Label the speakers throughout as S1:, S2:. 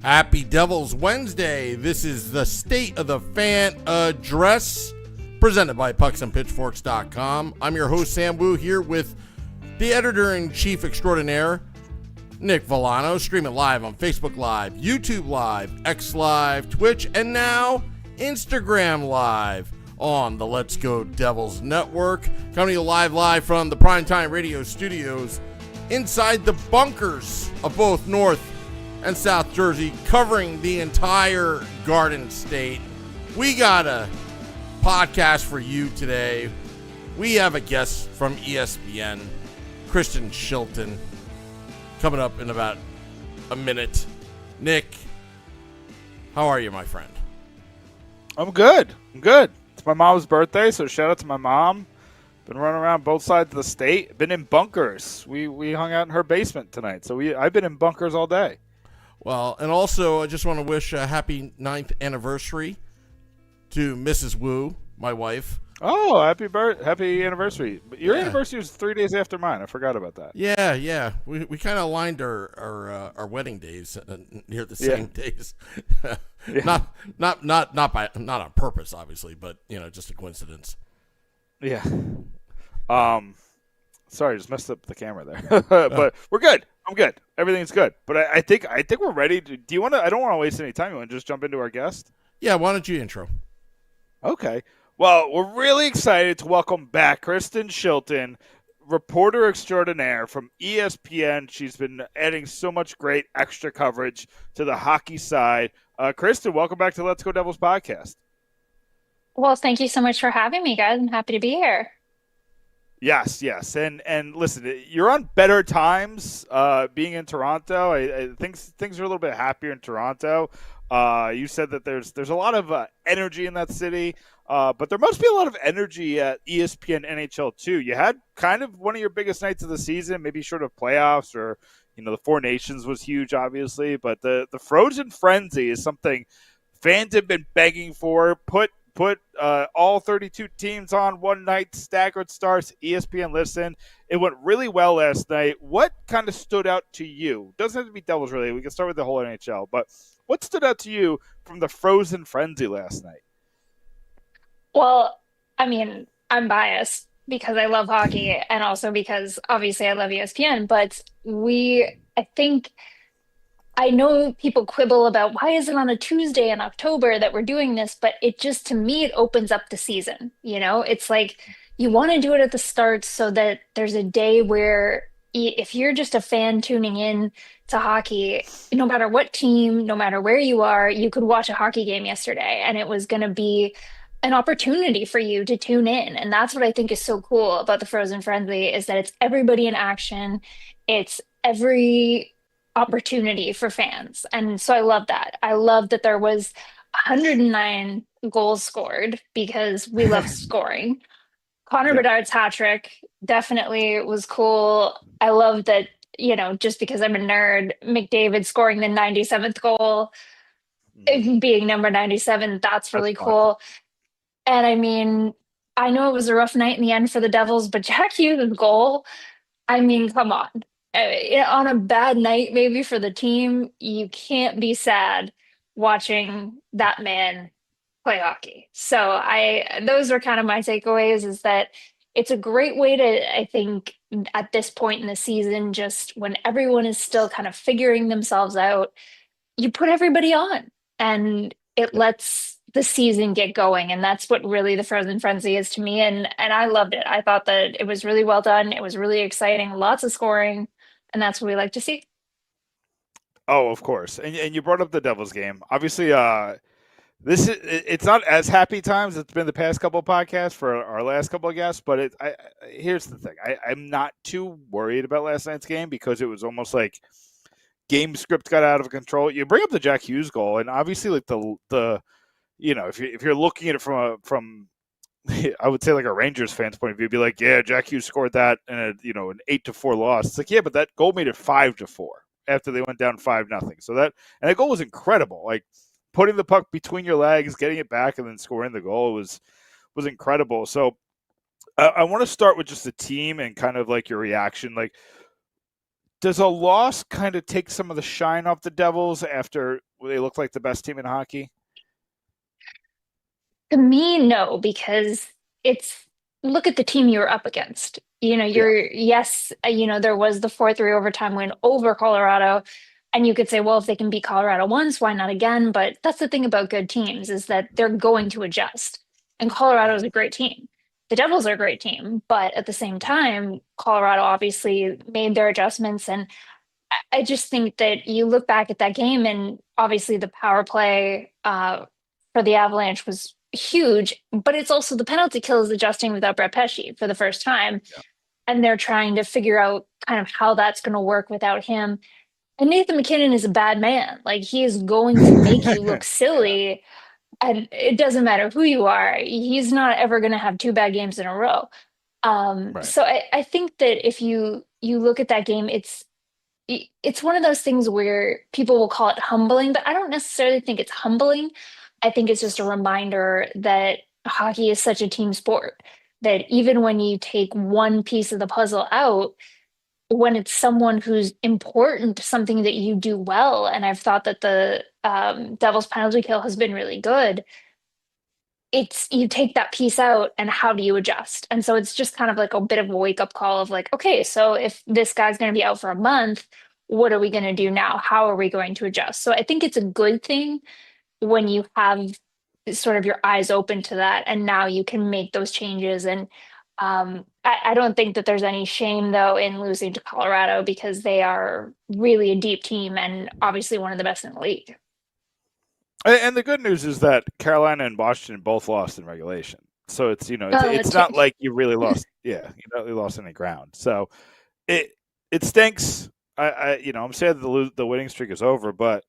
S1: Happy Devils Wednesday. This is the State of the Fan Address presented by pucksandpitchforks.com. I'm your host, Sam Wu, here with the editor-in-chief extraordinaire, Nick Villano, streaming live on Facebook Live, YouTube Live, X Live, Twitch, and now Instagram Live on the Let's Go Devils Network. Coming to you live from the Primetime Radio studios inside the bunkers of both North and South Jersey, covering the entire Garden State. We got a podcast for you today. We have a guest from ESPN, Kristen Shilton, coming up in about a minute. Nick, how are you, my friend?
S2: I'm good. It's my mom's birthday, so shout out to my mom. Been running around both sides of the state. Been in bunkers. We hung out in her basement tonight, so I've been in bunkers all day.
S1: Well, and also I just want to wish a happy 9th anniversary to Mrs. Wu, my wife.
S2: Oh, happy anniversary. Your anniversary was 3 days after mine. I forgot about that.
S1: Yeah. We kind of aligned our wedding days near the same days. Not on purpose, obviously, but just a coincidence.
S2: Yeah. Sorry, just messed up the camera there. But we're good. I'm good. Everything's good. But I think we're ready. Do you want to? I don't want to waste any time. You want to just jump into our guest?
S1: Yeah. Why don't you intro?
S2: Okay. Well, we're really excited to welcome back Kristen Shilton, reporter extraordinaire from ESPN. She's been adding so much great extra coverage to the hockey side. Kristen, welcome back to Let's Go Devils podcast.
S3: Well, thank you so much for having me, guys. I'm happy to be here.
S2: Yes. And listen, you're on better times being in Toronto. I think things are a little bit happier in Toronto. You said that there's a lot of energy in that city, but there must be a lot of energy at ESPN NHL too. You had kind of one of your biggest nights of the season, maybe short of playoffs or the Four Nations was huge, obviously, but the Frozen Frenzy is something fans have been begging for. Put all 32 teams on one night, staggered starts, ESPN listen. It went really well last night. What kind of stood out to you? Doesn't have to be Devils, really. We can start with the whole NHL, but what stood out to you from the Frozen Frenzy last night?
S3: Well, I mean, I'm biased because I love hockey and also because obviously I love ESPN, but I know people quibble about why is it on a Tuesday in October that we're doing this, but it just, to me, it opens up the season. It's like you want to do it at the start so that there's a day where if you're just a fan tuning in to hockey, no matter what team, no matter where you are, you could watch a hockey game yesterday and it was going to be an opportunity for you to tune in. And that's what I think is so cool about the Frozen Frenzy is that it's everybody in action. It's every opportunity for fans. And so I love that. I love that there was 109 goals scored because we love scoring. Connor Bedard's hat trick definitely was cool. I love that, just because I'm a nerd, McDavid scoring the 97th goal, being number 97, that's really cool. And I mean, I know it was a rough night in the end for the Devils, but Jack Hughes' goal, I mean, come on. On a bad night maybe for the team, you can't be sad watching that man play hockey. So those are kind of my takeaways, is that it's a great way to, I think, at this point in the season, just when everyone is still kind of figuring themselves out, you put everybody on and it lets the season get going. And that's what really the Frozen Frenzy is to me. And I loved it. I thought that it was really well done. It was really exciting, lots of scoring, and that's what we like to see.
S2: Oh, of course. And you brought up the Devils game. Obviously, it's not as happy times as it's been the past couple of podcasts for our last couple of guests, but here's the thing. I'm not too worried about last night's game because it was almost like game script got out of control. You bring up the Jack Hughes goal, and obviously like the if you're looking at it from I would say like a Rangers fan's point of view, be like, yeah, Jack Hughes scored that in an 8-4 loss. It's like, yeah, but that goal made it 5-4 after they went down 5-0. So that goal was incredible. Like putting the puck between your legs, getting it back, and then scoring the goal was incredible. So I want to start with just the team and kind of like your reaction. Like, does a loss kind of take some of the shine off the Devils after they look like the best team in hockey?
S3: To me, no, because it's look at the team you were up against.
S2: Yeah.
S3: Yes, there was the 4-3 overtime win over Colorado. And you could say, well, if they can beat Colorado once, why not again? But that's the thing about good teams, is that they're going to adjust. And Colorado is a great team. The Devils are a great team, but at the same time, Colorado obviously made their adjustments. And I just think that you look back at that game, and obviously the power play for the Avalanche was huge, but it's also the penalty kill is adjusting without Brett Pesce for the first time.
S2: Yeah.
S3: And they're trying to figure out kind of how that's going to work without him. And Nathan McKinnon is a bad man. Like, he is going to make you look silly. And it doesn't matter who you are. He's not ever going to have two bad games in a row.
S2: Right.
S3: So I think that if you look at that game, it's one of those things where people will call it humbling, but I don't necessarily think it's humbling. I think it's just a reminder that hockey is such a team sport, that even when you take one piece of the puzzle out, when it's someone who's important, something that you do well, and I've thought that the Devils penalty kill has been really good, it's you take that piece out and how do you adjust? And so it's just kind of like a bit of a wake up call of like, okay, so if this guy's going to be out for a month, what are we going to do now? How are we going to adjust? So I think it's a good thing when you have sort of your eyes open to that, and now you can make those changes. And I don't think that there's any shame though in losing to Colorado, because they are really a deep team and obviously one of the best in the league.
S2: And the good news is that Carolina and Washington both lost in regulation. So it's it's not like you really lost. Yeah, you really lost any ground. So it stinks. I'm sad that the winning streak is over, but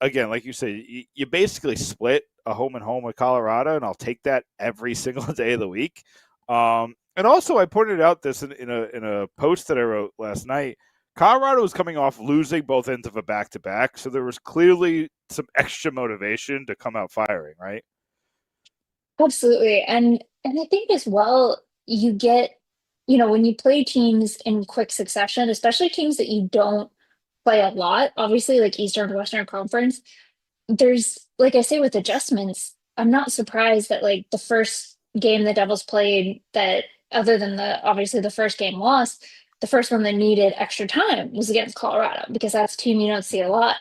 S2: again, like you say, you basically split a home and home with Colorado, and I'll take that every single day of the week. And also, I pointed out this in a post that I wrote last night. Colorado was coming off losing both ends of a back-to-back, so there was clearly some extra motivation to come out firing, right?
S3: Absolutely. And I think as well, you get, when you play teams in quick succession, especially teams that you don't play a lot, obviously like Eastern and Western Conference, there's, like I say, with adjustments, I'm not surprised that like the first game the Devils played, that other than obviously the first game lost, the first one that needed extra time was against Colorado, because that's a team you don't see a lot.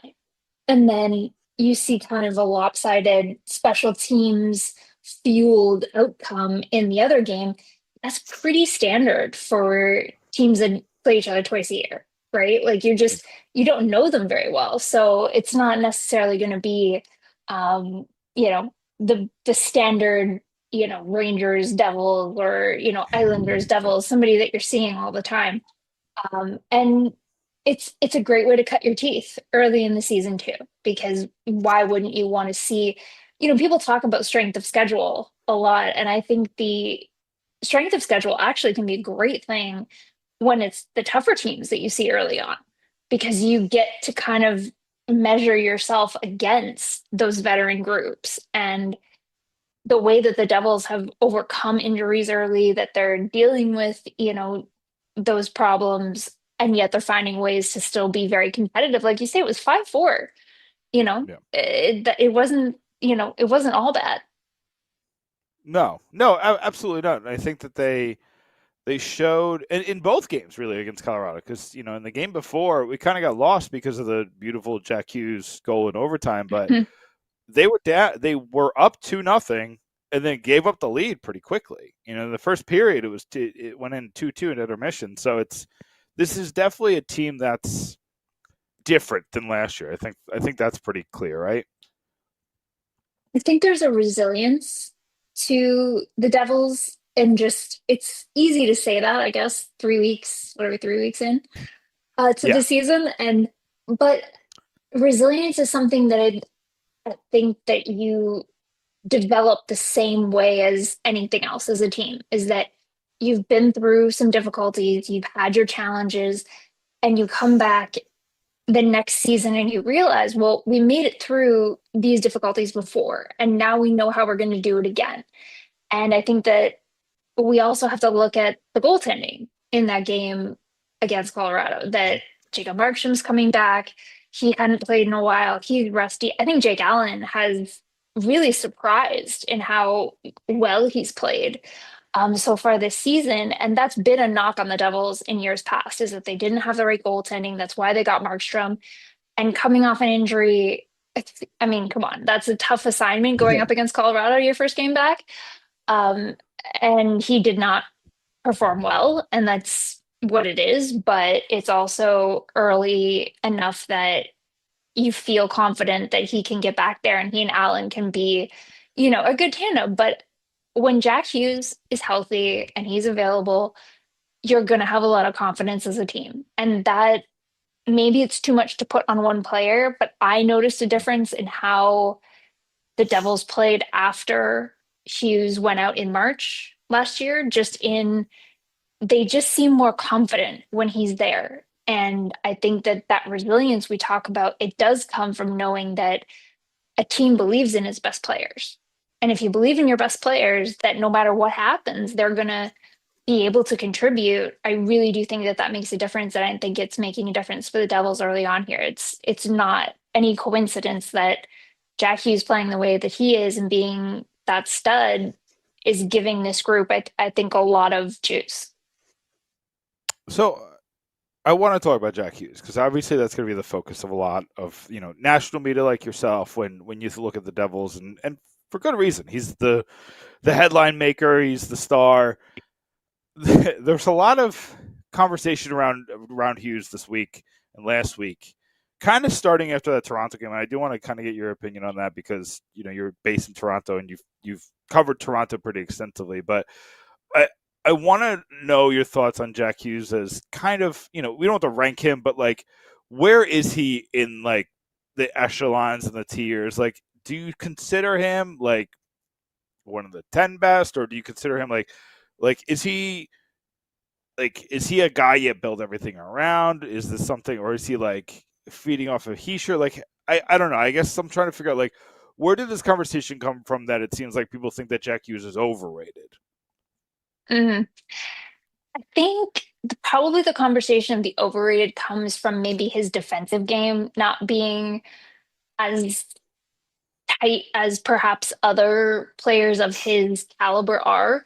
S3: And then you see kind of a lopsided special teams fueled outcome in the other game. That's pretty standard for teams that play each other twice a year, right? Like, you don't know them very well. So it's not necessarily going to be, you know, the standard, Rangers, Devils, or, Islanders, Devils, somebody that you're seeing all the time. And it's a great way to cut your teeth early in the season too, because why wouldn't you want to see, people talk about strength of schedule a lot, and I think the strength of schedule actually can be a great thing when it's the tougher teams that you see early on, because you get to kind of measure yourself against those veteran groups. And the way that the Devils have overcome injuries early, that they're dealing with, those problems, and yet they're finding ways to still be very competitive. Like you say, it was 5-4.
S2: Yeah.
S3: It wasn't, it wasn't all bad.
S2: No, absolutely not. I think that they showed in both games really against Colorado because in the game before we kind of got lost because of the beautiful Jack Hughes goal in overtime, but they were they were up 2-0 and then gave up the lead pretty quickly. In the first period it went in 2-2 in intermission. So this is definitely a team that's different than last year. I think that's pretty clear, right?
S3: I think there's a resilience to the Devils, and just it's easy to say that, I guess, 3 weeks, whatever, 3 weeks in to
S2: Yeah.
S3: the season, and but resilience is something that I think that you develop the same way as anything else as a team. Is that you've been through some difficulties, you've had your challenges, and you come back the next season and you realize, well, we made it through these difficulties before, and now we know how we're going to do it again. And I think that we also have to look at the goaltending in that game against Colorado. That Jacob Markstrom's coming back. He hadn't played in a while. He's rusty. I think Jake Allen has really surprised in how well he's played so far this season. And that's been a knock on the Devils in years past, is that they didn't have the right goaltending. That's why they got Markstrom. And coming off an injury, I mean, come on, that's a tough assignment going
S2: Yeah.
S3: up against Colorado your first game back. Um, and he did not perform well, and that's what it is. But it's also early enough that you feel confident that he can get back there and he and Allen can be, a good tandem. But when Jack Hughes is healthy and he's available, you're going to have a lot of confidence as a team. And that maybe it's too much to put on one player, but I noticed a difference in how the Devils played after Hughes went out in March last year. They just seem more confident when he's there. And I think that resilience we talk about, it does come from knowing that a team believes in its best players. And if you believe in your best players, that no matter what happens, they're going to be able to contribute. I really do think that makes a difference. And I think it's making a difference for the Devils early on here. It's not any coincidence that Jack Hughes playing the way that he is and being that stud is giving this group, I think, a lot of juice.
S2: So I want to talk about Jack Hughes because obviously that's going to be the focus of a lot of national media like yourself when you look at the Devils, and for good reason. He's the headline maker. He's the star. There's a lot of conversation around Hughes this week and last week, kind of starting after that Toronto game. And I do want to kind of get your opinion on that because you're based in Toronto and you've covered Toronto pretty extensively, but I want to know your thoughts on Jack Hughes as kind of, we don't have to rank him, but like, where is he in like the echelons and the tiers? Like, do you consider him like one of the 10 best, or do you consider him like, is he a guy you build everything around? Is this something, or is he like feeding off of Heischer? Like, I don't know. I guess I'm trying to figure out like, where did this conversation come from that it seems like people think that Jack Hughes is overrated?
S3: Mhm. I think probably the conversation of the overrated comes from maybe his defensive game not being as tight as perhaps other players of his caliber are.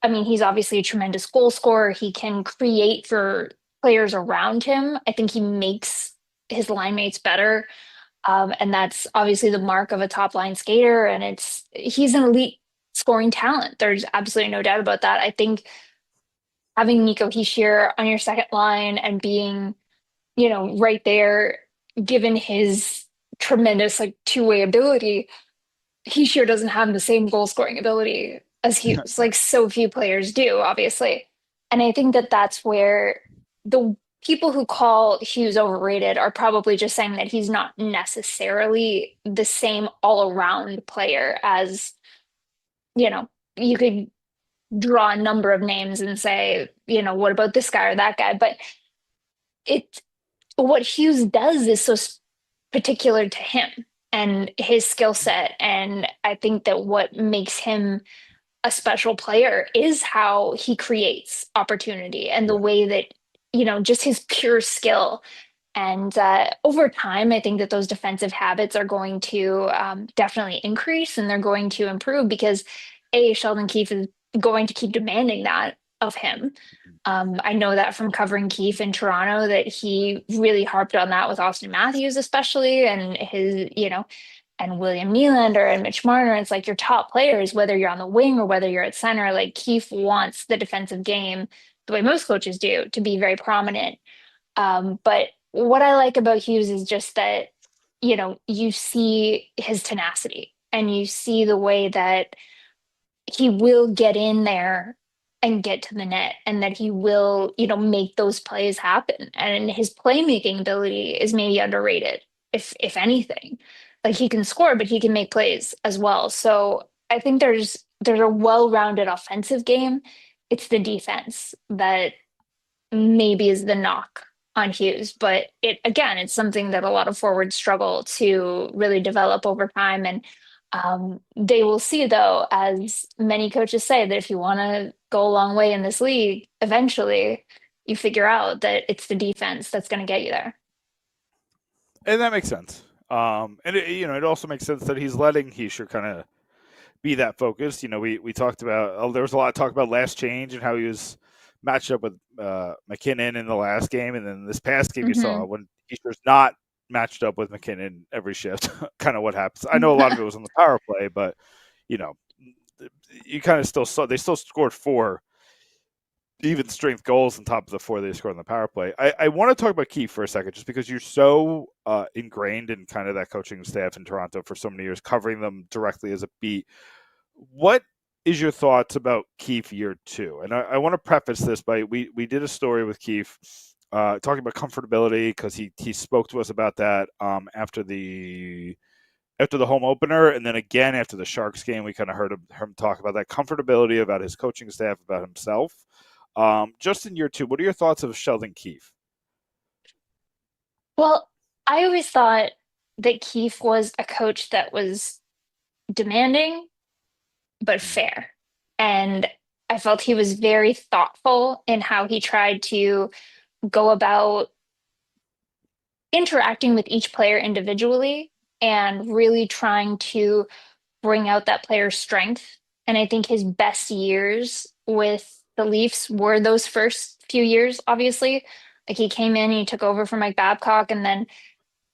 S3: I mean, he's obviously a tremendous goal scorer. He can create for players around him. I think he makes his line mates better. And that's obviously the mark of a top line skater. And he's an elite scoring talent. There's absolutely no doubt about that. I think having Nico Hischier on your second line and being, right there, given his tremendous like two-way ability, Hischier doesn't have the same goal scoring ability as Hughes. Like so few players do, obviously. And I think that that's where the people who call Hughes overrated are probably just saying that he's not necessarily the same all-around player as, you could draw a number of names and say, what about this guy or that guy? But it what Hughes does is so particular to him and his skill set. And I think that what makes him a special player is how he creates opportunity and the way that, just his pure skill. And over time, I think that those defensive habits are going to definitely increase and they're going to improve because Sheldon Keefe is going to keep demanding that of him. I know that from covering Keefe in Toronto that he really harped on that with Austin Matthews, especially, and and William Nylander and Mitch Marner. It's like your top players, whether you're on the wing or whether you're at center, like Keefe wants the defensive game, the way most coaches do, to be very prominent. But what I like about Hughes is just that, you see his tenacity and you see the way that he will get in there and get to the net and that he will, make those plays happen. And his playmaking ability is maybe underrated, if anything. Like he can score, but he can make plays as well. So I think there's a well-rounded offensive game. It's the defense that maybe is the knock on Hughes, but it's something that a lot of forwards struggle to really develop over time. And they will see, though, as many coaches say, that if you want to go a long way in this league, eventually you figure out that it's the defense that's going to get you there.
S2: And that makes sense. And it also makes sense that he's letting Hischier kind of be that focused. We talked about there was a lot of talk about last change and how he was matched up with McKinnon in the last game, and then this past game you saw when Hischier's not matched up with McKinnon every shift, kind of what happens. I know a lot of it was on the power play, but you kind of still saw they still scored 4 even strength goals on top of the 4 they scored on the power play. I want to talk about Keefe for a second, just because you're so ingrained in kind of that coaching staff in Toronto for so many years, covering them directly as a beat. What is your thoughts about Keefe year 2? And I want to preface this by we did a story with Keefe talking about comfortability, because he spoke to us about that after the home opener, and then again after the Sharks game. We kind of heard him talk about that comfortability, about his coaching staff, about himself. Just in year 2, what are your thoughts of Sheldon Keefe?
S3: Well, I always thought that Keefe was a coach that was demanding but fair. And I felt he was very thoughtful in how he tried to go about interacting with each player individually and really trying to bring out that player's strength. And I think his best years with the Leafs were those first few years, obviously. Like he came in, he took over from Mike Babcock, and then,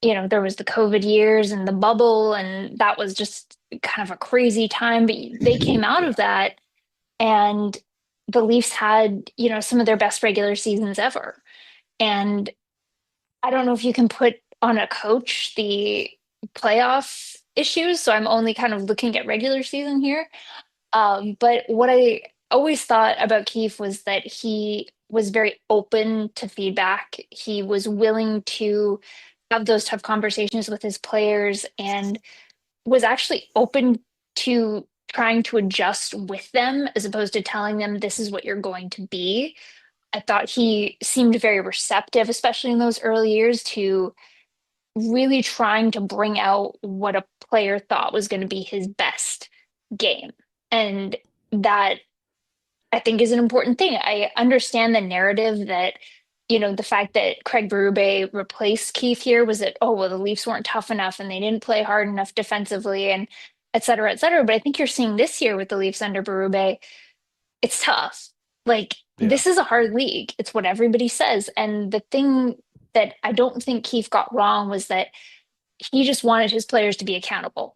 S3: there was the COVID years and the bubble, and that was just kind of a crazy time. But they came out of that, and the Leafs had, some of their best regular seasons ever. And I don't know if you can put on a coach the playoff issues, so I'm only kind of looking at regular season here. But what I always thought about Keefe was that he was very open to feedback. He was willing to have those tough conversations with his players and was actually open to trying to adjust with them as opposed to telling them this is what you're going to be. I thought he seemed very receptive, especially in those early years, to really trying to bring out what a player thought was going to be his best game. And that, I think, is an important thing. I understand the narrative that, the fact that Craig Berube replaced Keefe here was that, oh, well, the Leafs weren't tough enough and they didn't play hard enough defensively and et cetera, et cetera. But I think you're seeing this year with the Leafs under Berube, it's tough. Like, this is a hard league. It's what everybody says. And the thing that I don't think Keefe got wrong was that he just wanted his players to be accountable.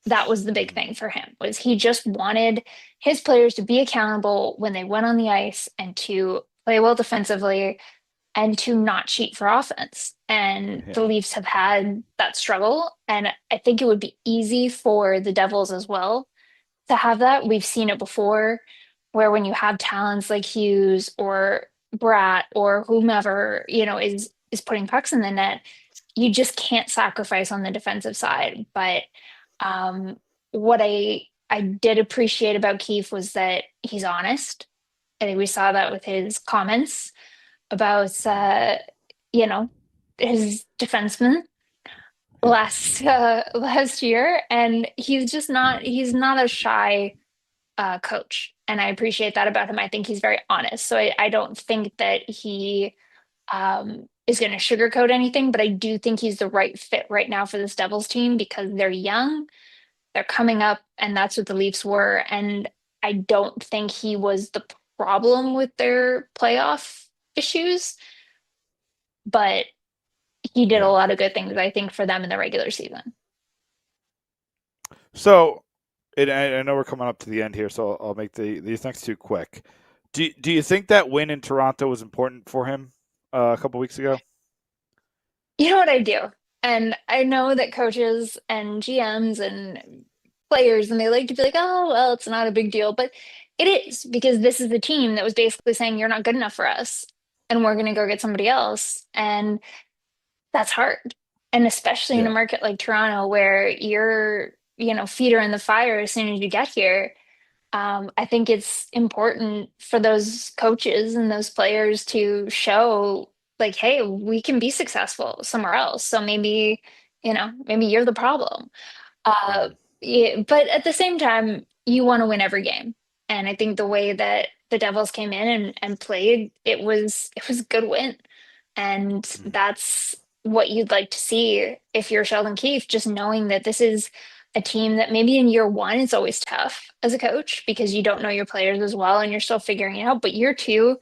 S3: That was the big thing for him, was he just wanted his players to be accountable when they went on the ice and to play well defensively and to not cheat for offense. And the Leafs have had that struggle. And I think it would be easy for the Devils as well to have that. We've seen it before, where when you have talents like Hughes or Bratt or whomever, is putting pucks in the net, you just can't sacrifice on the defensive side. But what I did appreciate about Keefe was that he's honest. I think we saw that with his comments about his defenseman last year, and he's not a shy coach, and I appreciate that about him. I think he's very honest, so I don't think that he is is going to sugarcoat anything, but I do think he's the right fit right now for this Devils team because they're young, they're coming up, and that's what the Leafs were. And I don't think he was the problem with their playoff issues, but he did a
S1: Yeah.
S3: lot of good things, I think, for them in the regular season.
S2: So, and I know we're coming up to the end here, so I'll make these next two quick. Do you think that win in Toronto was important for him a couple weeks ago?
S3: You know what I do? And I know that coaches and GMs and players, and they like to be like, oh, well, it's not a big deal. But it is because this is the team that was basically saying, you're not good enough for us. And we're going to go get somebody else. And that's hard. And especially in a
S2: Yeah.
S3: market like Toronto, where your, feet are in the fire as soon as you get here. I think it's important for those coaches and those players to show, like, hey, we can be successful somewhere else. So maybe, maybe you're the problem. Uh,
S2: Mm.
S3: yeah, but at the same time, you want to win every game. And I think the way that the Devils came in and played, it was a good win. And
S2: Mm.
S3: that's what you'd like to see if you're Sheldon Keefe, just knowing that this is a team that maybe in year one it's always tough as a coach because you don't know your players as well and you're still figuring it out. But year two,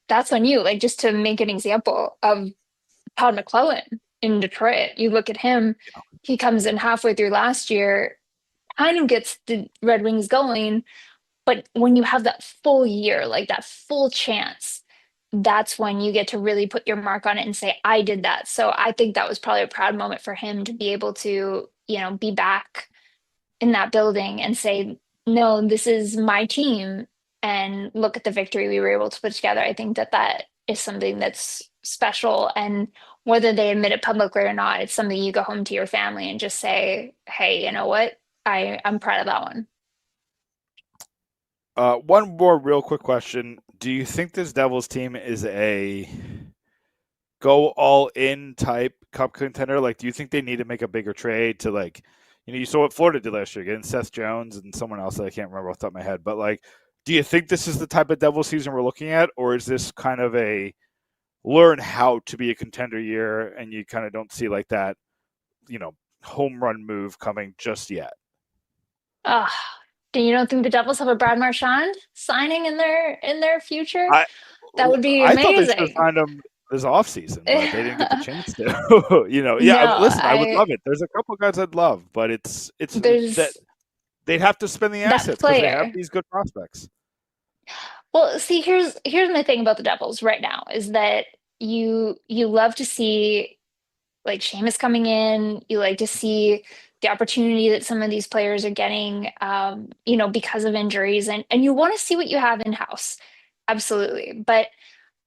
S3: that's on you. Like, just to make an example of Todd McClellan in Detroit, you look at him, he comes in halfway through last year, kind of gets the Red Wings going. But when you have that full year, like that full chance, that's when you get to really put your mark on it and say, I did that. So I think that was probably a proud moment for him to be able to, be back in that building and say, no, this is my team. And look at the victory we were able to put together. I think that that is something that's special. And whether they admit it publicly or not, it's something you go home to your family and just say, hey, you know what? I'm proud of that one.
S2: One more real quick question. Do you think this Devils team is a go all in type cup contender? Like, do you think they need to make a bigger trade to, like, you saw what Florida did last year, getting Seth Jones and someone else that I can't remember off the top of my head. But, like, do you think this is the type of Devil season we're looking at, or is this kind of a learn how to be a contender year and you kind of don't see like that, home run move coming just yet?
S3: Uh, you don't think the Devils have a Brad Marchand signing in their future?
S2: I
S3: That would be
S2: I thought they should have
S3: amazing.
S2: signed him this offseason, but they didn't get the chance to. Yeah.
S3: No,
S2: Listen, I would love it. There's a couple guys I'd love, but it's that
S3: there's
S2: they'd have to spend the
S3: that
S2: assets because they have
S3: player.
S2: these good prospects.
S3: Well, see, here's my thing about the Devils right now is that you love to see like Seamus coming in. You like to see the opportunity that some of these players are getting, because of injuries, and you want to see what you have in house. Absolutely, but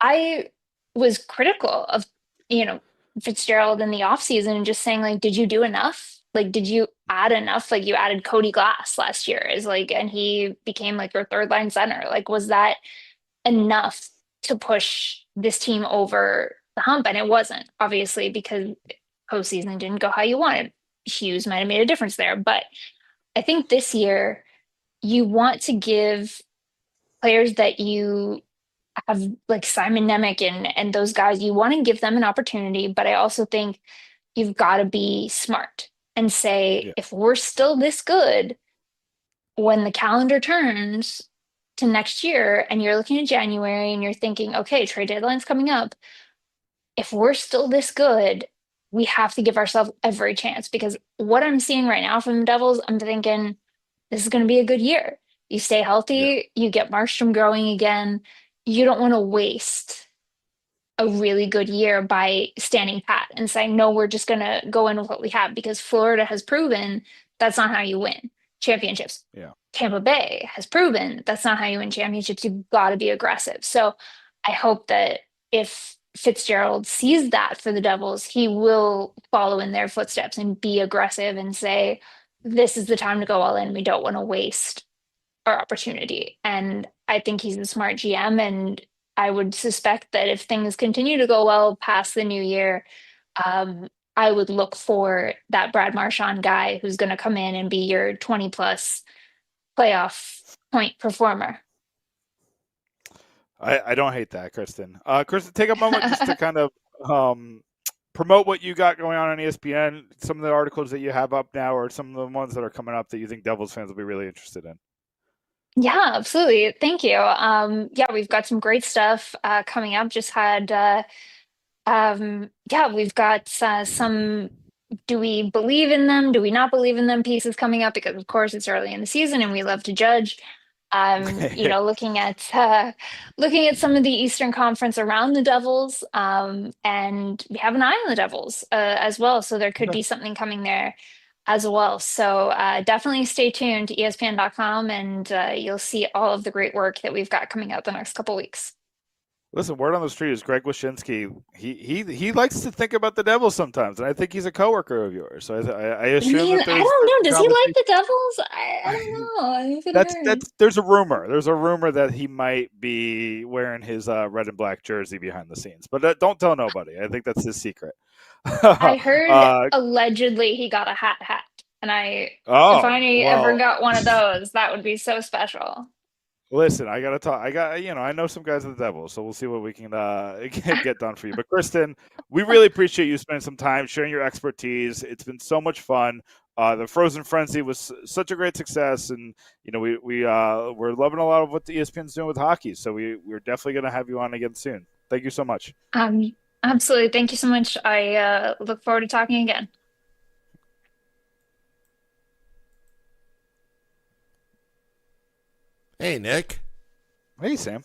S3: I was critical of, you know, Fitzgerald in the offseason and just saying, like, did you do enough? Like, did you add enough? Like, you added Cody Glass last year is like, and he became like your third line center. Like, was that enough to push this team over the hump? And it wasn't, obviously, because postseason didn't go how you wanted. Hughes might have made a difference there. But I think this year you want to give players that you have like Simon Nemec and those guys, you want to give them an opportunity, but I also think you've got to be smart and say,
S2: Yeah.
S3: if we're still this good when the calendar turns to next year and you're looking at January and you're thinking, okay, trade deadline's coming up, if we're still this good, we have to give ourselves every chance because what I'm seeing right now from the Devils, I'm thinking this is going to be a good year. You stay
S2: Yeah.
S3: healthy, you get Markstrom growing again. You don't want to waste a really good year by standing pat and saying, no, we're just going to go in with what we have because Florida has proven that's not how you win championships.
S2: Yeah.
S3: Tampa Bay has proven that's not how you win championships. You've got to be aggressive. So I hope that if Fitzgerald sees that for the Devils, he will follow in their footsteps and be aggressive and say, this is the time to go all in. We don't want to waste our opportunity. And I think he's a smart GM. And I would suspect that if things continue to go well past the new year, um, I would look for that Brad Marchand guy who's going to come in and be your 20 plus playoff point performer.
S2: I don't hate that, Kristen. Kristen, take a moment just to kind of promote what you got going on ESPN, some of the articles that you have up now, or some of the ones that are coming up that you think Devils fans will be really interested in.
S3: Yeah, absolutely. Thank you. Yeah, we've got some great stuff coming up. Just had yeah, we've got some do we believe in them? Do we not believe in them pieces coming up because of course it's early in the season and we love to judge. Looking at some of the Eastern Conference around the Devils, and we have an eye on the Devils as well. So there could be something coming there as well. So definitely stay tuned to ESPN.com and you'll see all of the great work that we've got coming out the next couple weeks.
S2: Listen, word on the street is Greg Wyshynski. He likes to think about the Devils sometimes, and I think he's a coworker of yours. So I assume that
S3: I don't know. Does he like the Devils? I don't know.
S2: There's a rumor. There's a rumor that he might be wearing his red and black jersey behind the scenes, but don't tell nobody. I think that's his secret.
S3: I heard allegedly he got a hat, and if I ever got one of those, that would be so special.
S2: Listen, I gotta talk. I know some guys at the Devils, so we'll see what we can get done for you. But Kristen, we really appreciate you spending some time sharing your expertise. It's been so much fun. The Frozen Frenzy was such a great success, and we're loving a lot of what the ESPN's doing with hockey. So we're definitely gonna have you on again soon. Thank you so much.
S3: Absolutely, thank you so much. I look forward to talking again.
S1: Hey, Nick.
S2: Hey, Sam.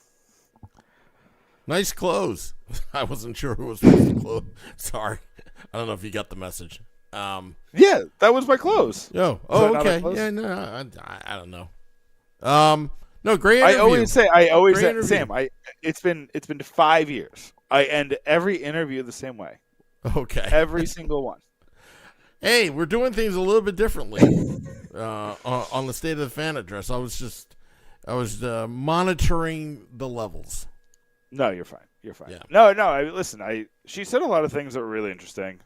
S1: Nice close. I wasn't sure who was supposed to close. Sorry. I don't know if you got the message.
S2: Yeah, that was my close.
S1: Oh, okay. Yeah, no, I don't know. No, great interview.
S2: I always say, Sam, it's been 5 years. I end every interview the same way.
S1: Okay.
S2: Every single one.
S1: Hey, we're doing things a little bit differently on the State of the Fan address. I was monitoring the levels.
S2: No, you're fine. You're fine.
S1: Yeah.
S2: No. Listen, she said a lot of things that were really interesting.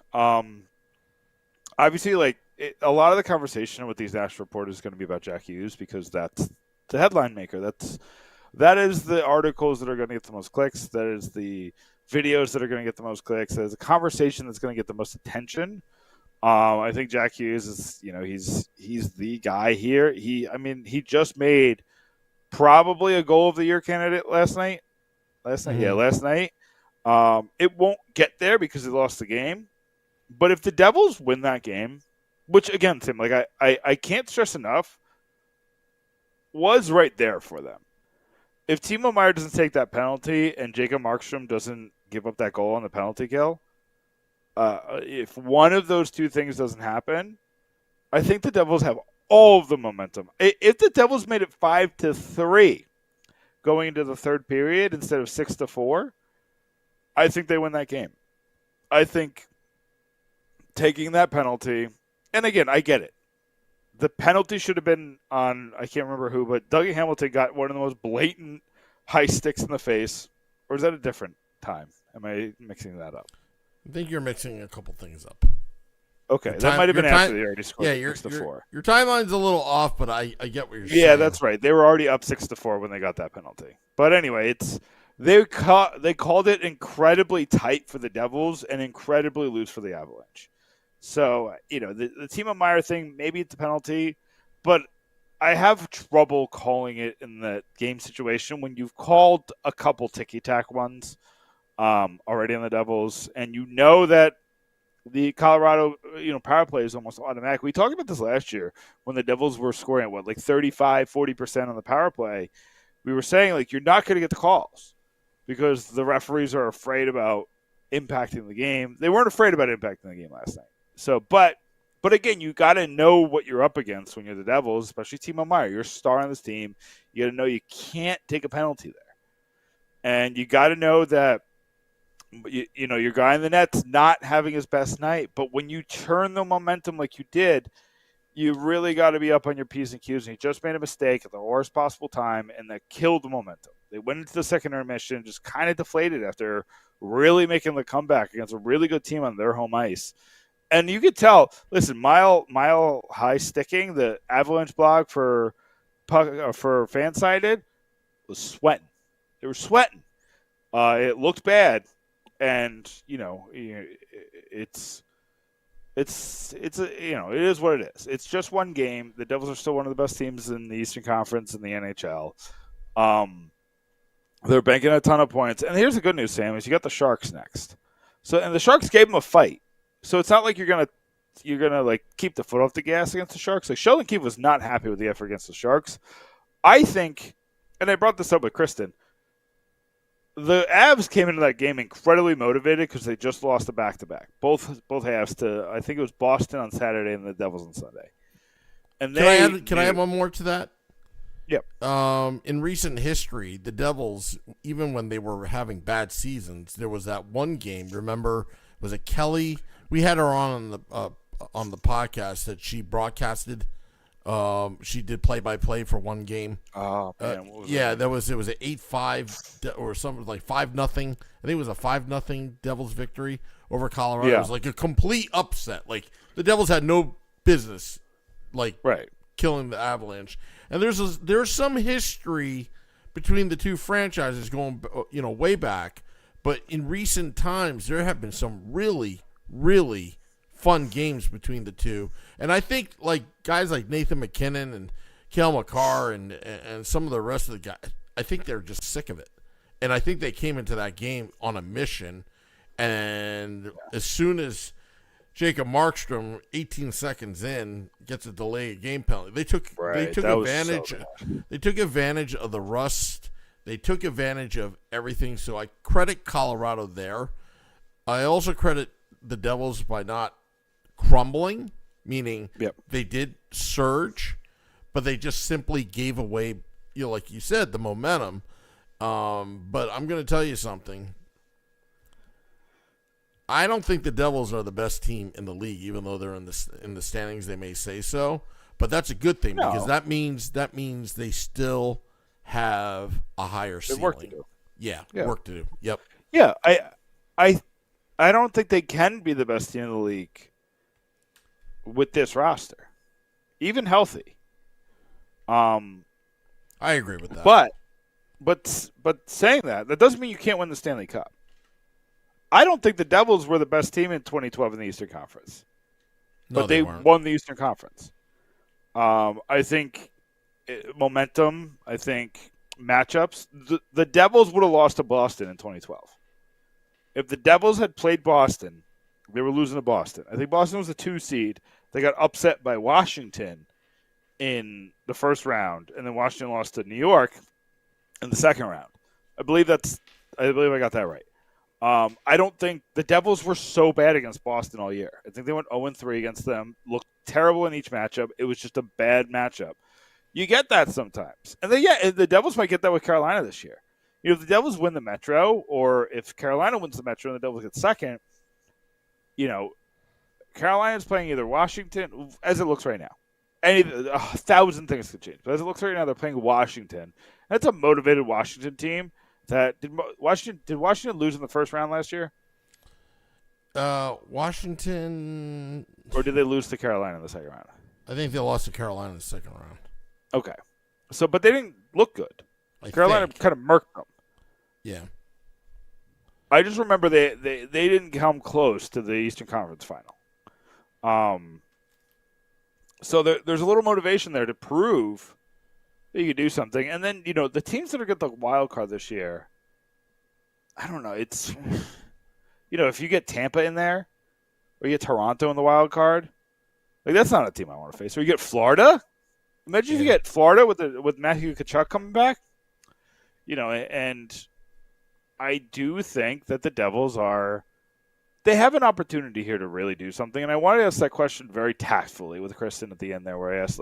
S2: Obviously, a lot of the conversation with these national reporters is going to be about Jack Hughes because that's the headline maker. That is the articles that are going to get the most clicks. That is the videos that are going to get the most clicks. That is the conversation that's going to get the most attention. I think Jack Hughes is, he's the guy here. He just made probably a goal of the year candidate last night. Last night. It won't get there because they lost the game. But if the Devils win that game, which again, Tim, I can't stress enough, was right there for them. If Timo Meier doesn't take that penalty and Jacob Markstrom doesn't give up that goal on the penalty kill, if one of those two things doesn't happen, I think the Devils have all of the momentum. If the Devils made it 5-3 going into the third period instead of 6-4, I think they win that game. I think taking that penalty, and again, I get it. The penalty should have been on, I can't remember who, but Dougie Hamilton got one of the most blatant high sticks in the face. Or is that a different time? Am I mixing that up?
S1: I think you're mixing a couple things up.
S2: Okay, that might have been after they already scored 6-4.
S1: Your timeline's a little off, but I get what you're saying.
S2: Yeah, that's right. They were already up 6-4 when they got that penalty. But anyway, they called it incredibly tight for the Devils and incredibly loose for the Avalanche. So, the Timo Meier thing, maybe it's a penalty, but I have trouble calling it in the game situation when you've called a couple ticky-tack ones already on the Devils, and you know that the Colorado, power play is almost automatic. We talked about this last year when the Devils were scoring at 35, 40% on the power play. We were saying, you're not going to get the calls because the referees are afraid about impacting the game. They weren't afraid about impacting the game last night. So, but again, you got to know what you're up against when you're the Devils, especially Timo Meier. You're a star on this team. You got to know you can't take a penalty there. And you got to know that, your guy in the net's not having his best night. But when you turn the momentum like you did, you really got to be up on your P's and Q's. And he just made a mistake at the worst possible time, and that killed the momentum. They went into the second intermission, just kind of deflated after really making the comeback against a really good team on their home ice. And you could tell, listen, Mile High Sticking, the Avalanche blog for Fansided, was sweating. They were sweating. It looked bad. and it is what it is. It's just one game. The Devils are still one of the best teams in the Eastern Conference in the NHL. They're banking a ton of points. And here's the good news, Sam, is you got the Sharks next. And the Sharks gave them a fight. So it's not like you're gonna like keep the foot off the gas against the Sharks. Like Sheldon Keefe was not happy with the effort against the Sharks. I think, and I brought this up with Kristen, the Avs came into that game incredibly motivated because they just lost a back-to-back. Both halves to, I think it was Boston on Saturday and the Devils on Sunday. And
S1: can I add one more to that?
S2: Yep.
S1: In recent history, the Devils, even when they were having bad seasons, there was that one game. Remember, was it Kelly? We had her on the podcast that she broadcasted. She did play-by-play for one game.
S2: Oh man,
S1: it was an 8-5 or something like 5-0. I think it was a 5-0 Devils victory over Colorado.
S2: Yeah.
S1: It was like a complete upset. Like the Devils had no business, killing the Avalanche. And there's some history between the two franchises going way back, but in recent times there have been some really, really fun games between the two. And I think like guys like Nathan McKinnon and Cale Makar and some of the rest of the guys, I think they're just sick of it. And I think they came into that game on a mission. And as soon as Jacob Markstrom, 18 seconds in, gets a delay game penalty, they took advantage. They took advantage of the rust. They took advantage of everything. So I credit Colorado there. I also credit the Devils by not crumbling, meaning they did surge, but they just simply gave away, like you said, the momentum. But I'm going to tell you something. I don't think the Devils are the best team in the league, even though they're in the standings. They may say so, but that's a good thing because that means they still have a higher ceiling.
S2: Work to do.
S1: Yeah, work to do. Yep.
S2: Yeah, I don't think they can be the best team in the league with this roster, even healthy.
S1: I agree with that.
S2: But saying that doesn't mean you can't win the Stanley Cup. I don't think the Devils were the best team in 2012 in the Eastern Conference, but they won the Eastern Conference. I think momentum. I think matchups. The Devils would have lost to Boston in 2012. If the Devils had played Boston, they were losing to Boston. I think Boston was a 2 seed. They got upset by Washington in the first round, and then Washington lost to New York in the second round. I believe I got that right. I don't think the Devils were so bad against Boston all year. I think they went 0-3 against them, looked terrible in each matchup. It was just a bad matchup. You get that sometimes. And then, the Devils might get that with Carolina this year. If the Devils win the Metro, or if Carolina wins the Metro and the Devils get second, Carolina's playing either Washington, as it looks right now. 1,000 things could change. But as it looks right now, they're playing Washington. That's a motivated Washington team. Did Washington lose in the first round last year?
S1: Washington,
S2: or did they lose to Carolina in the second round?
S1: I think they lost to Carolina in the second round.
S2: Okay, but they didn't look good. Carolina kind of murked them.
S1: Yeah,
S2: I just remember they didn't come close to the Eastern Conference final. So there's a little motivation there to prove you could do something. And then, the teams that are get the wild card this year, I don't know. It's, if you get Tampa in there or you get Toronto in the wild card, that's not a team I want to face. Or you get Florida. Imagine if you get Florida with Matthew Tkachuk coming back. And I do think that the Devils they have an opportunity here to really do something. And I wanted to ask that question very tactfully with Kristen at the end there, where I asked,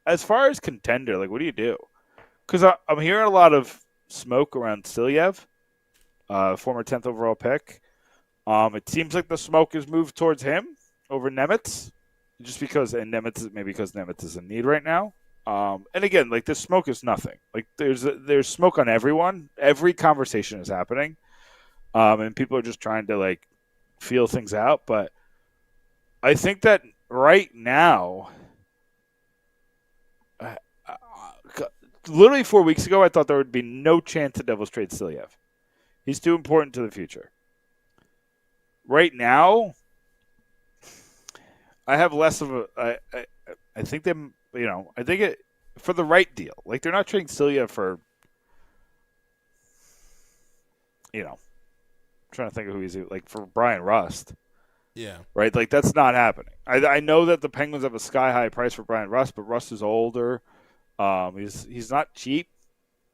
S2: as far as contender, what do you do? Because I'm hearing a lot of smoke around Silyev, former 10th overall pick. It seems like the smoke has moved towards him over Nemitz, because Nemitz is in need right now. And again, this smoke is nothing. There's smoke on everyone. Every conversation is happening, and people are just trying to feel things out. But I think that right now. Literally 4 weeks ago, I thought there would be no chance the Devils trade Silyev. He's too important to the future. right now, I have less of a. I think them. I think it for the right deal. Like they're not trading Celia for. I'm trying to think of who he's like for Brian Rust.
S1: Yeah.
S2: Right. Like that's not happening. I know that the Penguins have a sky high price for Brian Rust, but Rust is older. He's not cheap,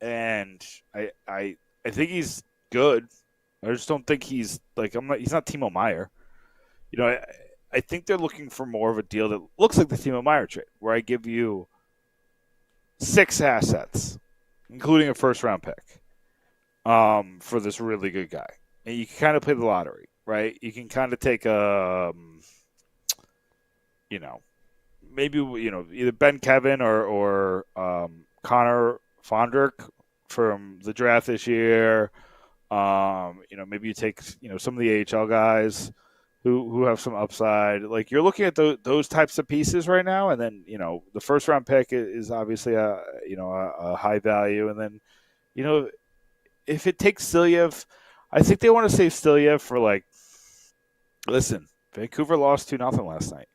S2: and I think he's good. I just don't think he's like he's not Timo Meier. I think they're looking for more of a deal that looks like the Timo Meier trade, where I give you 6 assets, including a first-round pick, for this really good guy. And you can kind of play the lottery, right? You can kind of take maybe either Ben Kevin or Connor Fondrick from the draft this year. Maybe you take some of the AHL guys who have some upside. Like you're looking at those types of pieces right now, and then the first round pick is obviously a high value, and then if it takes Silyev, I think they want to save Silyev for listen, Vancouver lost 2-0 last night,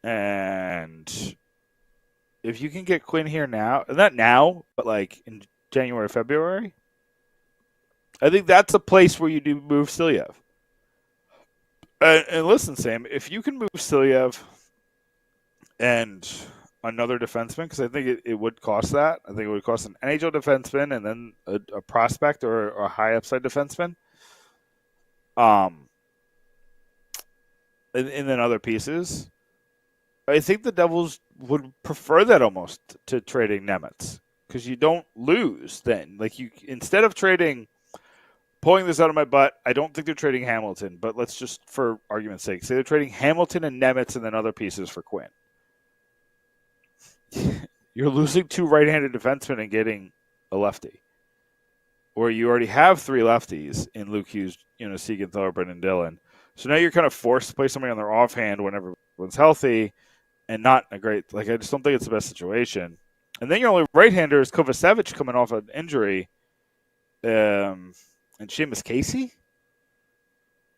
S2: and if you can get Quinn here now, not now, but in January, February, I think that's a place where you do move Silyev. And listen, Sam, if you can move Silyev and another defenseman, because I think it would cost that. I think it would cost an NHL defenseman and then a prospect or a high upside defenseman. And then other pieces. I think the Devils would prefer that almost to trading Nemitz, because you don't lose then. Instead of pulling this out of my butt, I don't think they're trading Hamilton, but let's just, for argument's sake, say they're trading Hamilton and Nemitz and then other pieces for Quinn. You're losing 2 right-handed defensemen and getting a lefty. Or you already have 3 lefties in Luke Hughes, Siegenthaler, Brendan Dillon. So now you're kind of forced to play somebody on their offhand when everyone's healthy and not a great, I just don't think it's the best situation. And then your only right-hander is Kovacevic coming off an injury. And Seamus Casey?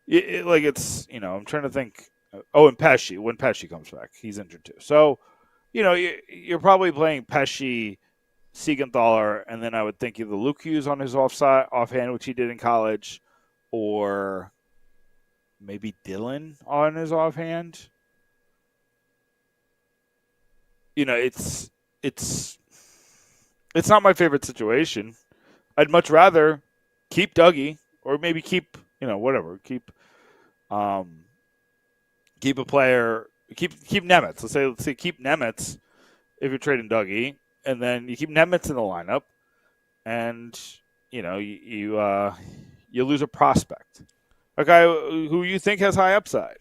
S2: I'm trying to think. Oh, and Pesci. When Pesci comes back, he's injured too. So, you're probably playing Pesci, Siegenthaler, and then I would think either Luke Hughes on his offhand, which he did in college, or maybe Dillon on his offhand. It's not my favorite situation. I'd much rather keep Dougie, or maybe keep whatever. Keep a player. Keep Nemitz. Let's say keep Nemitz if you're trading Dougie, and then you keep Nemitz in the lineup, and you lose a prospect, a guy who you think has high upside,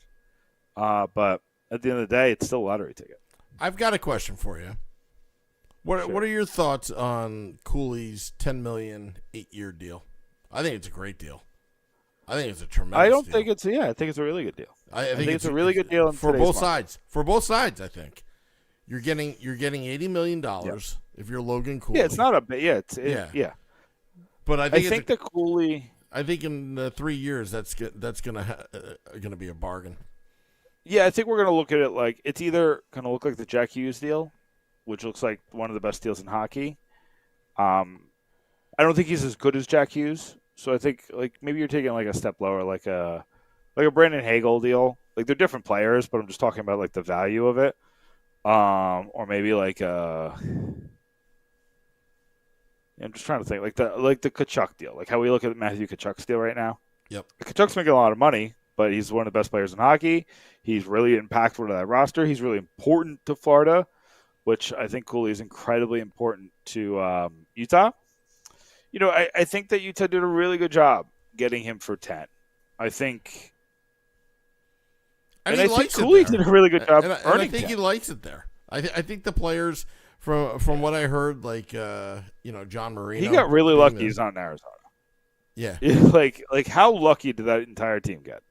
S2: but at the end of the day, it's still a lottery ticket.
S1: I've got a question for you. What are your thoughts on Cooley's $10 million 8-year deal? I think it's a great deal. I think it's a tremendous deal.
S2: I think it's a really good deal.
S1: I think
S2: it's a really good deal
S1: for both sides. For both sides, I think you're getting $80 million if you're Logan Cooley.
S2: Yeah, it's not a yeah.
S1: But I think
S2: the Cooley.
S1: I think in the 3 years that's gonna be a bargain.
S2: Yeah, I think we're gonna look at it like it's either gonna look like the Jack Hughes deal, which looks like one of the best deals in hockey. I don't think he's as good as Jack Hughes, so I think maybe you're taking a step lower, like a Brandon Hagel deal. They're different players, but I'm just talking about the value of it. Or maybe I'm just trying to think the Tkachuk deal, how we look at Matthew Tkachuk's deal right now.
S1: Yep,
S2: Tkachuk's making a lot of money, but he's one of the best players in hockey. He's really impactful to that roster. He's really important to Florida, which I think Cooley is incredibly important to Utah. I think that Utah did a really good job getting him for 10. I think.
S1: And I think
S2: Cooley did a really good job
S1: and
S2: earning
S1: I think
S2: 10.
S1: he likes it there. I think the players, from what I heard, John Marino.
S2: He got really lucky he's not in Arizona.
S1: Yeah.
S2: How lucky did that entire team get?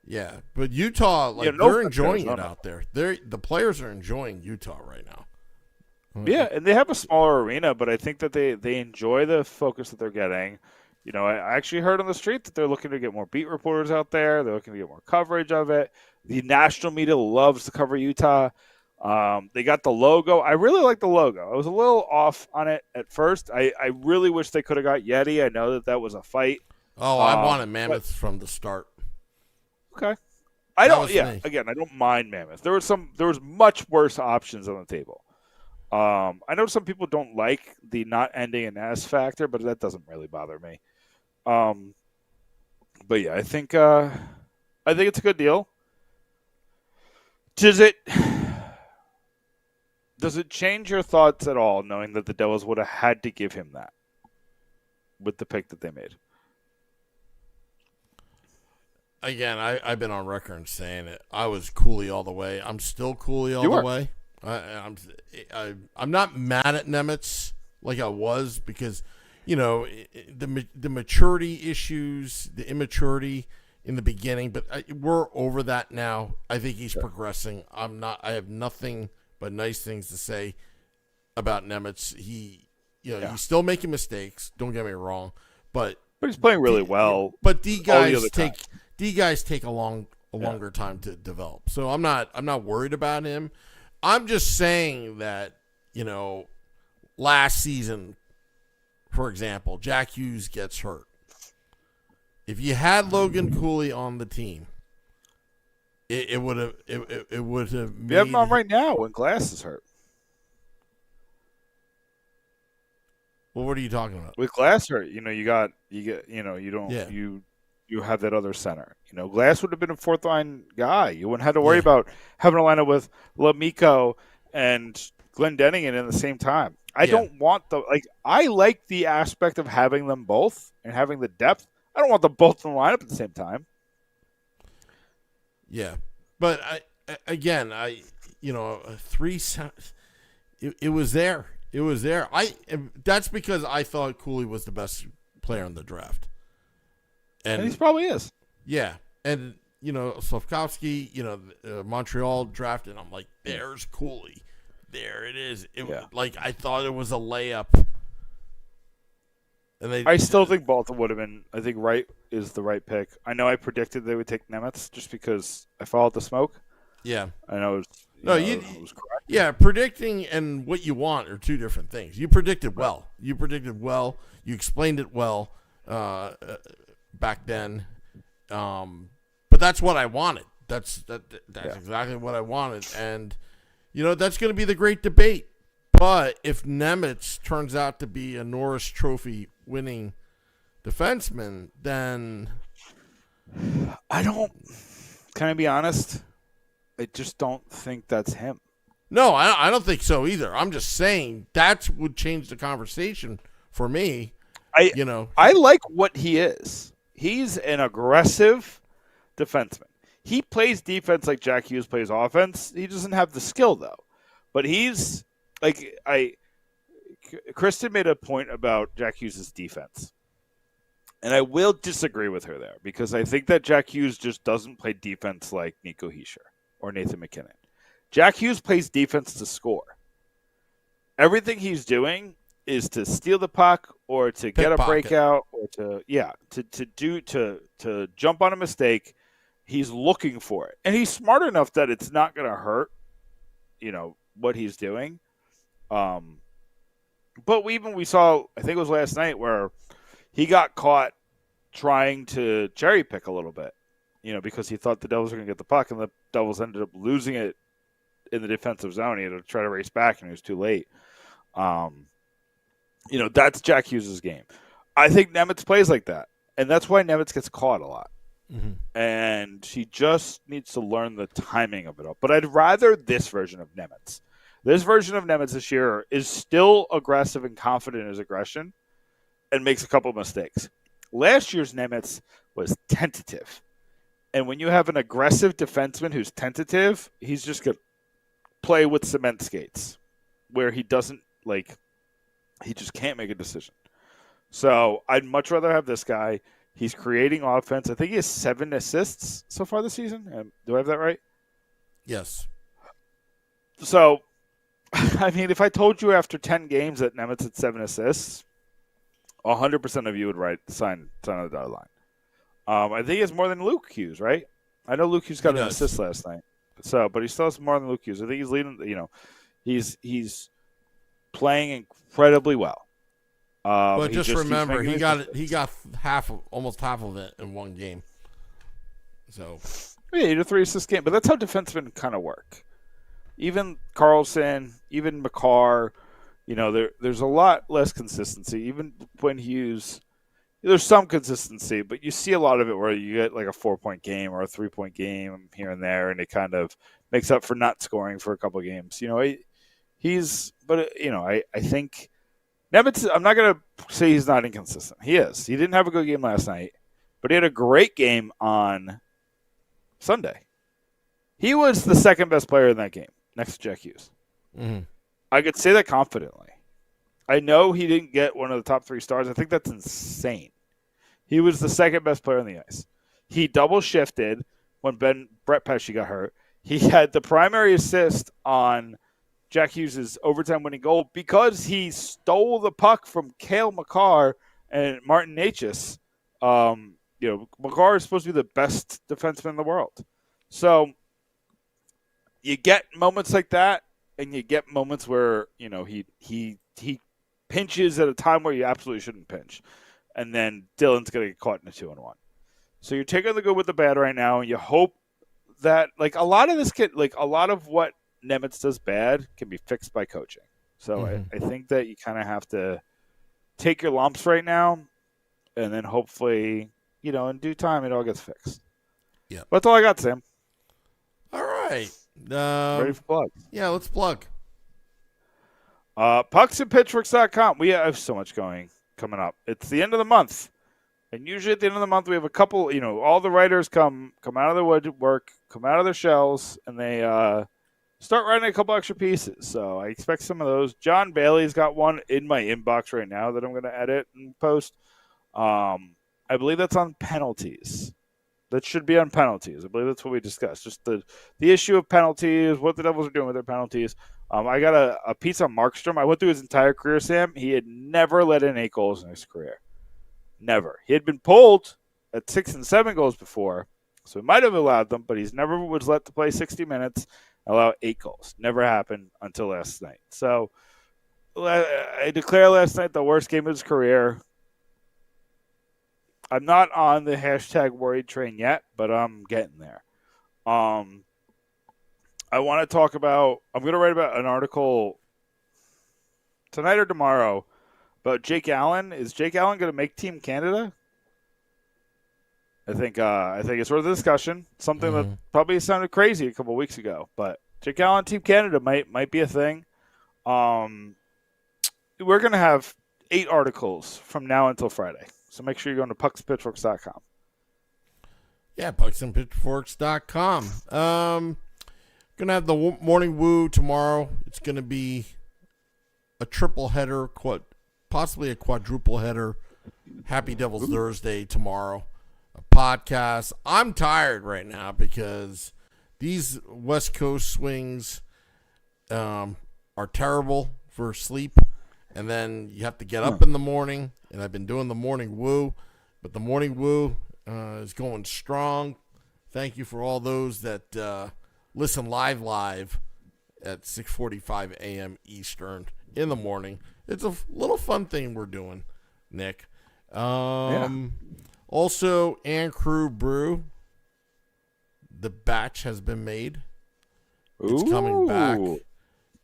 S1: Yeah, but Utah, they're enjoying it out there. The players are enjoying Utah right now.
S2: Yeah, and they have a smaller arena, but I think that they enjoy the focus that they're getting. I actually heard on the street that they're looking to get more beat reporters out there. They're looking to get more coverage of it. The national media loves to cover Utah. They got the logo. I really like the logo. I was a little off on it at first. I really wish they could have got Yeti. I know that was a fight.
S1: Oh, I wanted Mammoth from the start.
S2: Okay.
S1: Me.
S2: Again, I don't mind Mammoth. There was much worse options on the table. I know some people don't like the not ending in S factor, but that doesn't really bother me. But yeah, I think it's a good deal. Does it change your thoughts at all, knowing that the Devils would have had to give him that with the pick that they made?
S1: Again, I've been on record saying it. I was Cooley all the way. I'm still Cooley all the way. I'm not mad at Nemitz like I was because, the maturity issues, the immaturity in the beginning, but we're over that now. I think he's progressing. I have nothing but nice things to say about Nemitz. He's still making mistakes. Don't get me wrong, but
S2: he's playing really well.
S1: But D guys take a longer time to develop. So I'm not worried about him. I'm just saying that, last season, for example, Jack Hughes gets hurt. If you had Logan Cooley on the team, it would have made...
S2: You have him on right now when Glass is hurt.
S1: Well, what are you talking about?
S2: With Glass hurt, you have that other center. Glass would have been a fourth line guy. You wouldn't have to worry about having a lineup with Lamico and Glendening in the same time. I don't want I like the aspect of having them both and having the depth. I don't want them both in the lineup at the same time.
S1: Yeah, but it was there. It was there. That's because I thought Cooley was the best player in the draft. And
S2: he probably is.
S1: Yeah. And, Slavkovsky, Montreal drafted. I'm like, there's Cooley. There it is. I thought it was a layup. And
S2: I still think both would have been. I think Wright is the right pick. I know I predicted they would take Nemitz just because I followed the smoke.
S1: Yeah.
S2: I know it was correct.
S1: Yeah, predicting and what you want are two different things. You predicted well. You explained it well back then. But that's what I wanted. That's exactly what I wanted. And, that's going to be the great debate. But if Nemitz turns out to be a Norris Trophy winning defenseman, then
S2: can I be honest? I just don't think that's him.
S1: No, I don't think so either. I'm just saying that would change the conversation for me.
S2: I like what he is. He's an aggressive defenseman. He plays defense like Jack Hughes plays offense. He doesn't have the skill, though. But he's Kristen made a point about Jack Hughes' defense. And I will disagree with her there because I think that Jack Hughes just doesn't play defense like Nico Hischier or Nathan McKinnon. Jack Hughes plays defense to score. Everything he's doing is to steal the puck or to get a breakout or to jump on a mistake. He's looking for it. And he's smart enough that it's not going to hurt, what he's doing. But we saw, I think it was last night, where he got caught trying to cherry pick a little bit, because he thought the Devils were going to get the puck, and the Devils ended up losing it in the defensive zone. He had to try to race back, and it was too late. That's Jack Hughes' game. I think Nemitz plays like that, and that's why Nemitz gets caught a lot. Mm-hmm. And he just needs to learn the timing of it all. But I'd rather this version of Nemitz. This version of Nemitz this year is still aggressive and confident in his aggression and makes a couple of mistakes. Last year's Nemitz was tentative. And when you have an aggressive defenseman who's tentative, he's just going to play with cement skates where he doesn't, he just can't make a decision. So I'd much rather have this guy. He's creating offense. I think he has 7 assists so far this season. Do I have that right?
S1: Yes.
S2: So, I mean, if I told you after 10 games that Nemitz had 7 assists, 100% of you would sign on the dotted line. I think he has more than Luke Hughes, right? I know Luke Hughes got an assist last night, but he still has more than Luke Hughes. I think he's leading. He's playing incredibly well.
S1: But just remember, he got almost half of it in one game. So
S2: yeah, he had a 3-assist game, but that's how defensemen kind of work. Even Carlson, even McCarr, there's a lot less consistency. Even when Hughes, there's some consistency, but you see a lot of it where you get like a 4-point game or a 3-point game here and there, and it kind of makes up for not scoring for a couple of games. I think Nemitz, I'm not going to say he's not inconsistent. He is. He didn't have a good game last night, but he had a great game on Sunday. He was the second best player in that game, next to Jack Hughes.
S1: Mm-hmm.
S2: I could say that confidently. I know he didn't get one of the top 3 stars. I think that's insane. He was the second best player on the ice. He double shifted when Brett Pesce got hurt. He had the primary assist on Jack Hughes' overtime winning goal because he stole the puck from Cale Makar and Martin Necas. Makar is supposed to be the best defenseman in the world. So you get moments like that, and you get moments where he pinches at a time where you absolutely shouldn't pinch, and then Dylan's going to get caught in a 2-on-1. So you're taking the good with the bad right now, and you hope that a lot of what Nemitz does bad can be fixed by coaching. So I think that you kind of have to take your lumps right now, and then hopefully, in due time, it all gets fixed.
S1: Yeah,
S2: that's all I got, Sam.
S1: All right,
S2: ready for plugs?
S1: Yeah, let's plug.
S2: Pucksandpitchforks.com. We have so much coming up. It's the end of the month. And usually at the end of the month, we have a couple, all the writers come out of their woodwork, come out of their shells, and they start writing a couple extra pieces. So I expect some of those. John Bailey's got one in my inbox right now that I'm going to edit and post. I believe that's on penalties. That should be on penalties. I believe that's what we discussed. Just the issue of penalties, what the Devils are doing with their penalties. I got a piece on Markstrom. I went through his entire career, Sam. He had never let in 8 goals in his career. Never. He had been pulled at 6 and 7 goals before, so he might have allowed them, but he's never was let to play 60 minutes and allow 8 goals. Never happened until last night. So I declare last night the worst game of his career. I'm not on the hashtag worried train yet, but I'm getting there. I want to talk about – I'm going to write about an article tonight or tomorrow about Jake Allen. Is Jake Allen going to make Team Canada? I think it's worth a discussion. Something that probably sounded crazy a couple weeks ago, but Jake Allen, Team Canada might be a thing. We're going to have 8 articles from now until Friday, so make sure you're going to pucksandpitchforks.com.
S1: Yeah, pucksandpitchforks.com. Going to have the morning woo tomorrow. It's going to be a triple header, possibly a quadruple header. Happy Devils Thursday tomorrow. A podcast. I'm tired right now because these West Coast swings are terrible for sleep. And then you have to get up in the morning. And I've been doing the morning woo. But the morning woo is going strong. Thank you for all those that listen live at 6:45 a.m. Eastern in the morning. It's a little fun thing we're doing, Nick. Also, and Crew Brew. The batch has been made. It's coming back.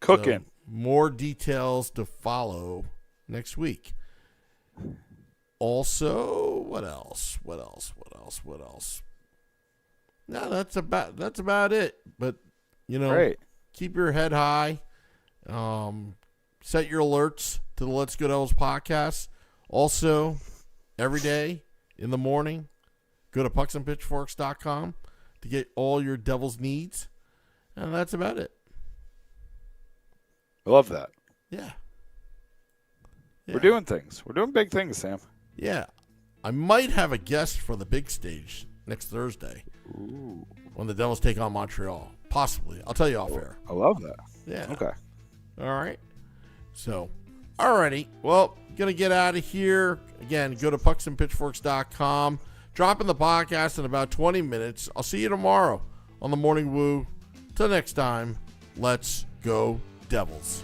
S2: Cooking.
S1: So more details to follow next week. Also, what else? No, that's about it. But
S2: Great.
S1: Keep your head high. Set your alerts to the Let's Go Devils podcast. Also, every day in the morning, go to pucksandpitchforks.com to get all your Devils needs. And that's about it.
S2: I love that.
S1: Yeah.
S2: We're doing things. We're doing big things, Sam.
S1: Yeah. I might have a guest for the big stage next Thursday.
S2: Ooh.
S1: When the Devils take on Montreal. Possibly. I'll tell you off air.
S2: I love that.
S1: Yeah.
S2: Okay.
S1: All right. So, Alrighty, well, gonna get out of here. Again, go to pucksandpitchforks.com. Drop in the podcast in about 20 minutes. I'll see you tomorrow on the Morning Woo. Till next time, let's go Devils.